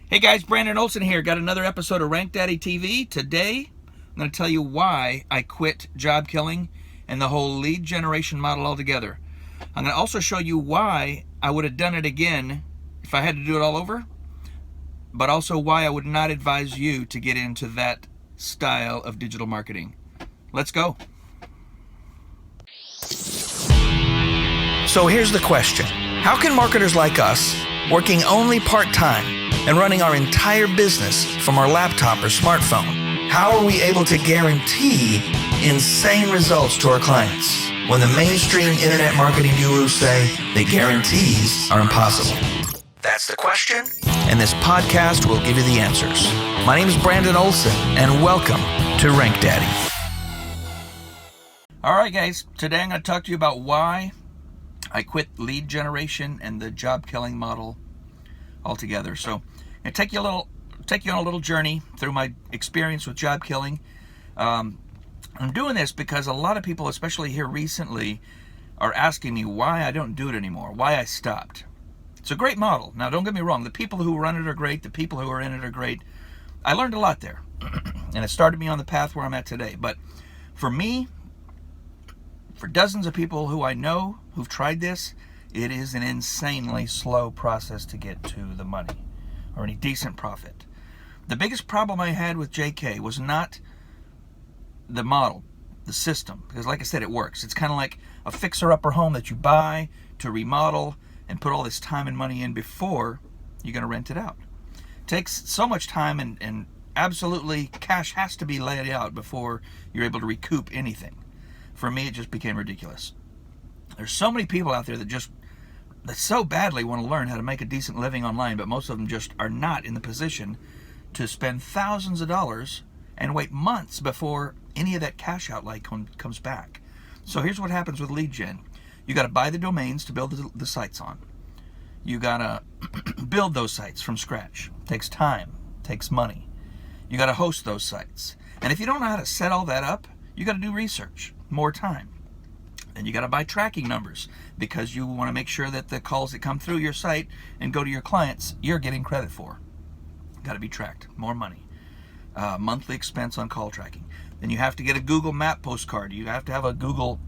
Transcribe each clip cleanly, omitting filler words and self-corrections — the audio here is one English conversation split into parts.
Hey guys, Brandon Olson here. Got another episode of RankDaddy TV. Today, I'm going to tell you why I quit job killing and the whole lead generation model altogether. I'm going to also show you why I would have done it again if I had to do it all over, but also why I would not advise you to get into that style of digital marketing. Let's go. So here's the question. How can marketers like us, working only part-time and running our entire business from our laptop or smartphone, how are we able to guarantee insane results to our clients when the mainstream internet marketing gurus say the guarantees are impossible? That's the question, and this podcast will give you the answers. My name is Brandon Olson, and welcome to RankDaddy. All right, guys, today I'm going to talk to you about why I quit lead generation and the job killing model altogether. So I take you on a little journey through my experience with job killing. I'm doing this because a lot of people, especially here recently, are asking me why I don't do it anymore, why I stopped. It's a great model. Now, don't get me wrong. The people who run it are great. The people who are in it are great. I learned a lot there, and it started me on the path where I'm at today. But for me, for dozens of people who I know who've tried this, it is an insanely slow process to get to the money or any decent profit. The biggest problem I had with JK was not the model, the system, because like I said, it works. It's kind of like a fixer-upper home that you buy to remodel and put all this time and money in before you're going to rent it out. It takes so much time, and absolutely cash has to be laid out before you're able to recoup anything. For me, it just became ridiculous. There's so many people out there that so badly want to learn how to make a decent living online, but most of them just are not in the position to spend thousands of dollars and wait months before any of that cash outlay comes back. So here's what happens with lead gen. You got to buy the domains to build the sites on. You got to build those sites from scratch. It takes time, takes money. You got to host those sites. And if you don't know how to set all that up, you got to do research, more time. And you got to buy tracking numbers because you want to make sure that the calls that come through your site and go to your clients, you're getting credit for. Got to be tracked, more money. Monthly expense on call tracking. Then you have to get a Google map postcard. You have to have a Google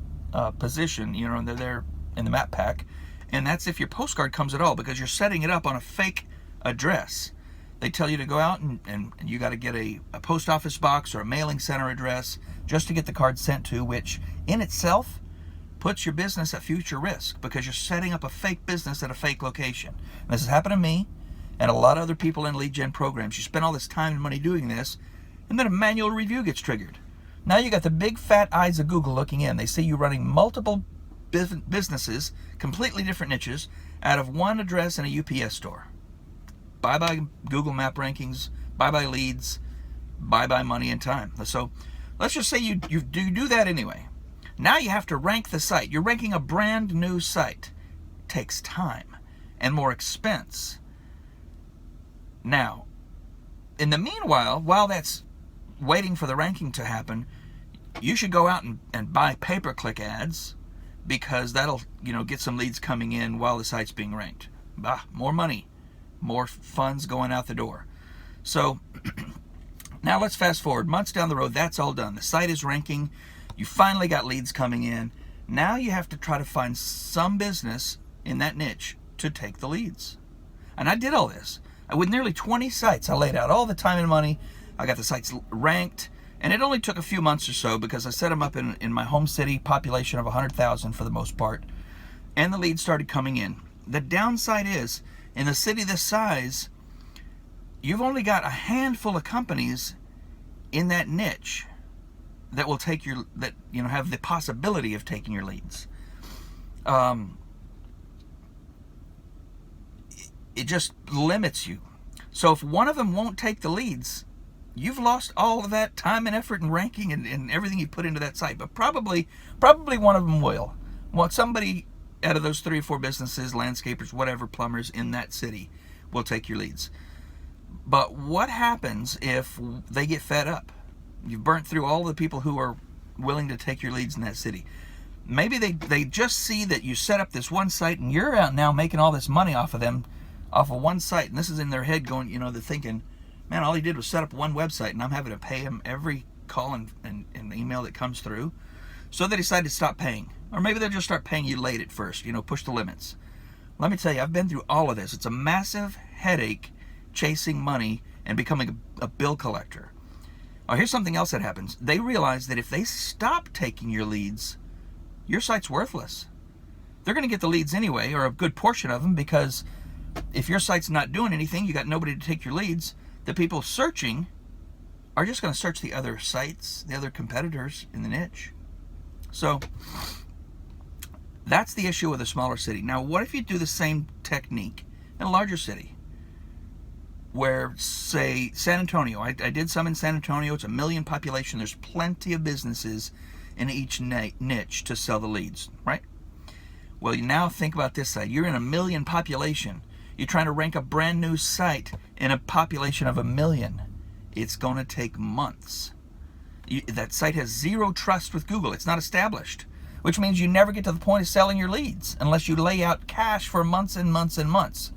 position, and they're there in the map pack. And that's if your postcard comes at all, because you're setting it up on a fake address. They tell you to go out and you got to get a post office box or a mailing center address just to get the card sent to, which in itself puts your business at future risk because you're setting up a fake business at a fake location. And this has happened to me and a lot of other people in lead gen programs. You spend all this time and money doing this, and then a manual review gets triggered. Now you got the big fat eyes of Google looking in. They see you running multiple businesses, completely different niches, out of one address in a UPS store. Bye-bye Google map rankings, bye-bye leads, bye-bye money and time. So let's just say you do that anyway. Now you have to rank the site. You're ranking a brand new site. It takes time and more expense. Now, in the meanwhile, while that's waiting for the ranking to happen, you should go out and buy pay-per-click ads because that'll get some leads coming in while the site's being ranked. More money, more funds going out the door. So now let's fast forward. Months down the road, that's all done. The site is ranking. You finally got leads coming in. Now you have to try to find some business in that niche to take the leads. And I did all this. With nearly 20 sites, I laid out all the time and money. I got the sites ranked, and it only took a few months or so because I set them up in my home city, population of 100,000 for the most part, and the leads started coming in. The downside is, in a city this size, you've only got a handful of companies in that niche that will take have the possibility of taking your leads. It just limits you. So if one of them won't take the leads, you've lost all of that time and effort and ranking and everything you put into that site. But probably one of them will. Somebody out of those 3 or 4 businesses, landscapers, whatever, plumbers in that city will take your leads. But what happens if they get fed up? You've burnt through all the people who are willing to take your leads in that city. Maybe they just see that you set up this one site and you're out now making all this money off of them off of one site, and this is in their head going, you know, they're thinking, man, all he did was set up one website and I'm having to pay him every call and email that comes through. So they decided to stop paying. Or maybe they'll just start paying you late at first, you know, push the limits. Let me tell you, I've been through all of this. It's a massive headache chasing money and becoming a bill collector. Oh, here's something else that happens. They realize that if they stop taking your leads, your site's worthless. They're going to get the leads anyway, or a good portion of them, because if your site's not doing anything, you got nobody to take your leads, the people searching are just going to search the other sites, the other competitors in the niche. So that's the issue with a smaller city. Now, what if you do the same technique in a larger city? Where, say, San Antonio. I did some in San Antonio. It's 1 million population. There's plenty of businesses in each niche to sell the leads, right? Well, you now think about this side. You're in 1 million population. You're trying to rank a brand new site in a population of 1 million. It's going to take months. That site has zero trust with Google. It's not established, which means you never get to the point of selling your leads unless you lay out cash for months and months and months.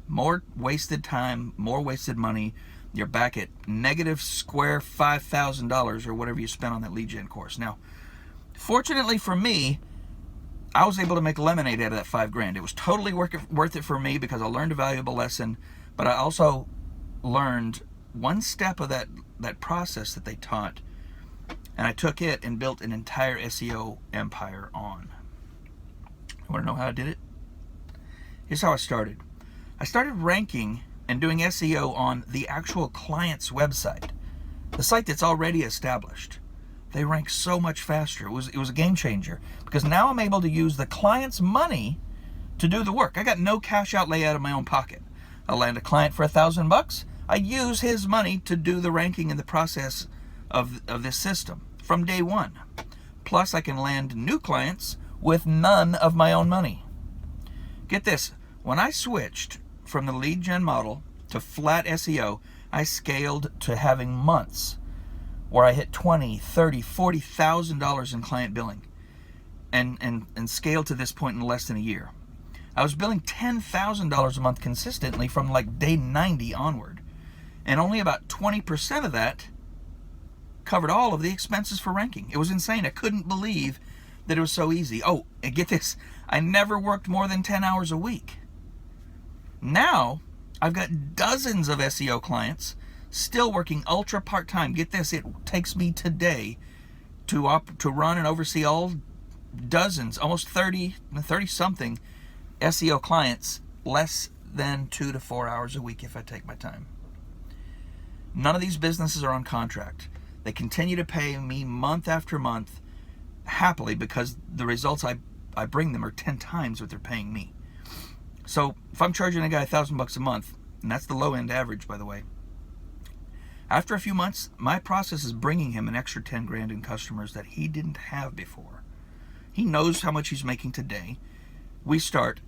More wasted time, more wasted money. You're back at negative square $5,000 or whatever you spent on that lead gen course. Now, fortunately for me, I was able to make lemonade out of that $5,000. It was totally worth it for me because I learned a valuable lesson, but I also learned one step of that process that they taught, and I took it and built an entire SEO empire on. You want to know how I did it? Here's how I started. I started ranking and doing SEO on the actual client's website, the site that's already established. They rank so much faster. It was a game changer because now I'm able to use the client's money to do the work. I got no cash outlay out of my own pocket. I land a client for $1,000. I use his money to do the ranking and the process of this system from day one. Plus, I can land new clients with none of my own money. Get this, when I switched from the lead gen model to flat SEO, I scaled to having months where I hit $20,000, $30,000, $40,000 in client billing and scaled to this point in less than a year. I was billing $10,000 a month consistently from like day 90 onward. And only about 20% of that covered all of the expenses for ranking. It was insane. I couldn't believe that it was so easy. Oh, and get this, I never worked more than 10 hours a week. Now, I've got dozens of SEO clients still working ultra part-time. Get this, it takes me today to run and oversee all dozens, almost 30-something SEO clients, less than 2 to 4 hours a week if I take my time. None of these businesses are on contract. They continue to pay me month after month happily because the results I bring them are 10 times what they're paying me. So if I'm charging a guy $1,000 a month, and that's the low end average, by the way, after a few months, my process is bringing him an extra 10 grand in customers that he didn't have before. He knows how much he's making today. We start,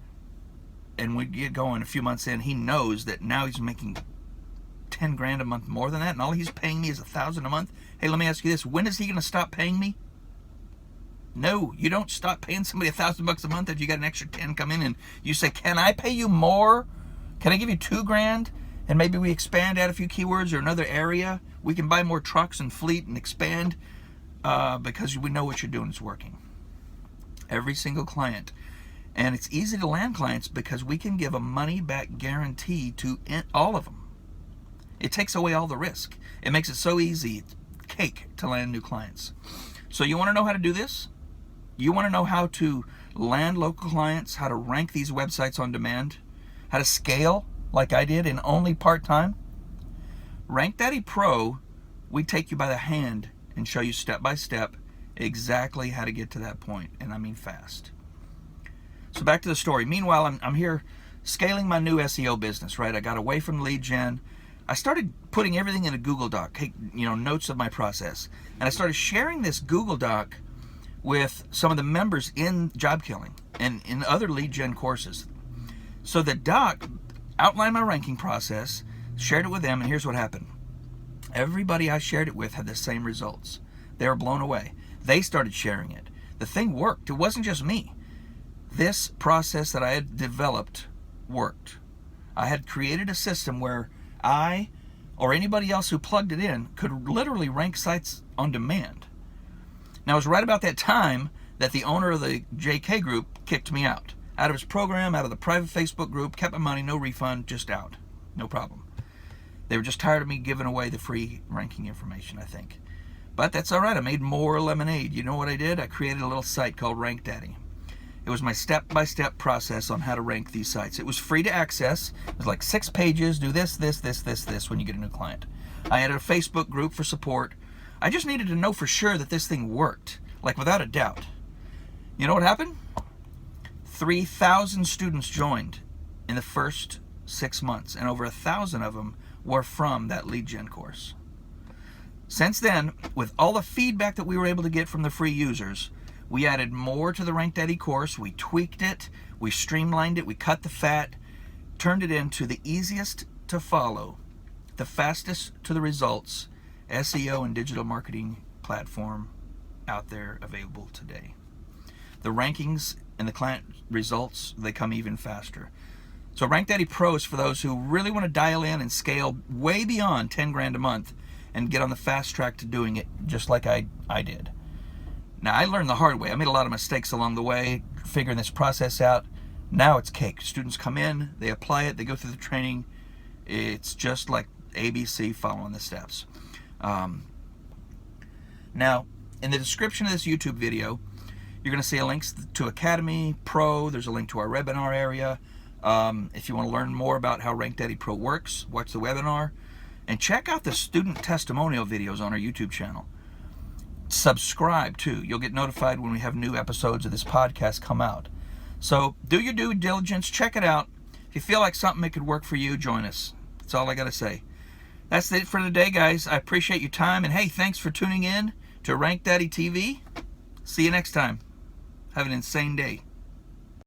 and we get going a few months in, he knows that now he's making 10 grand a month more than that, and all he's paying me is $1,000 a month. Hey, let me ask you this. When is he going to stop paying me? No, you don't stop paying somebody $1,000 a month if you got an extra 10 come in and you say, can I pay you more? Can I give you 2 grand? And maybe we expand, add a few keywords or another area. We can buy more trucks and fleet and expand because we know what you're doing is working. Every single client. And it's easy to land clients because we can give a money-back guarantee to all of them. It takes away all the risk. It makes it so easy, it's cake, to land new clients. So you want to know how to do this? You want to know how to land local clients, how to rank these websites on demand, how to scale like I did in only part-time? RankDaddy Pro, we take you by the hand and show you step by step exactly how to get to that point, and I mean fast. So back to the story. Meanwhile, I'm here scaling my new SEO business, right? I got away from lead gen. I started putting everything in a Google Doc, notes of my process. And I started sharing this Google Doc with some of the members in Job Killing and in other lead gen courses. So the doc outlined my ranking process, shared it with them, and here's what happened. Everybody I shared it with had the same results. They were blown away. They started sharing it. The thing worked. It wasn't just me. This process that I had developed worked. I had created a system where I or anybody else who plugged it in could literally rank sites on demand. Now, it was right about that time that the owner of the JK group kicked me out of his program, out of the private Facebook group, kept my money, no refund, just out. No problem. They were just tired of me giving away the free ranking information, I think. But that's all right. I made more lemonade. You know what I did? I created a little site called RankDaddy. It was my step-by-step process on how to rank these sites. It was free to access. It was like 6 pages. Do this when you get a new client. I added a Facebook group for support. I just needed to know for sure that this thing worked, like without a doubt. You know what happened? 3,000 students joined in the first 6 months, and over 1,000 of them were from that lead gen course. Since then, with all the feedback that we were able to get from the free users, we added more to the RankDaddy course. We tweaked it, we streamlined it, we cut the fat, turned it into the easiest to follow, the fastest to the results SEO and digital marketing platform out there available today. The rankings and the client results, they come even faster. So RankDaddy Pro is for those who really want to dial in and scale way beyond 10 grand a month and get on the fast track to doing it just like I did. Now, I learned the hard way. I made a lot of mistakes along the way, figuring this process out. Now it's cake. Students come in, they apply it, they go through the training. It's just like ABC following the steps. Now, in the description of this YouTube video, you're going to see a link to Academy Pro. There's a link to our webinar area. If you want to learn more about how RankDaddy Pro works, watch the webinar. And check out the student testimonial videos on our YouTube channel. Subscribe too. You'll get notified when we have new episodes of this podcast come out. So do your due diligence, check it out. If you feel like something that could work for you, join us. That's all I got to say. That's it for today, guys. I appreciate your time. And hey, thanks for tuning in to RankDaddy TV. See you next time. Have an insane day.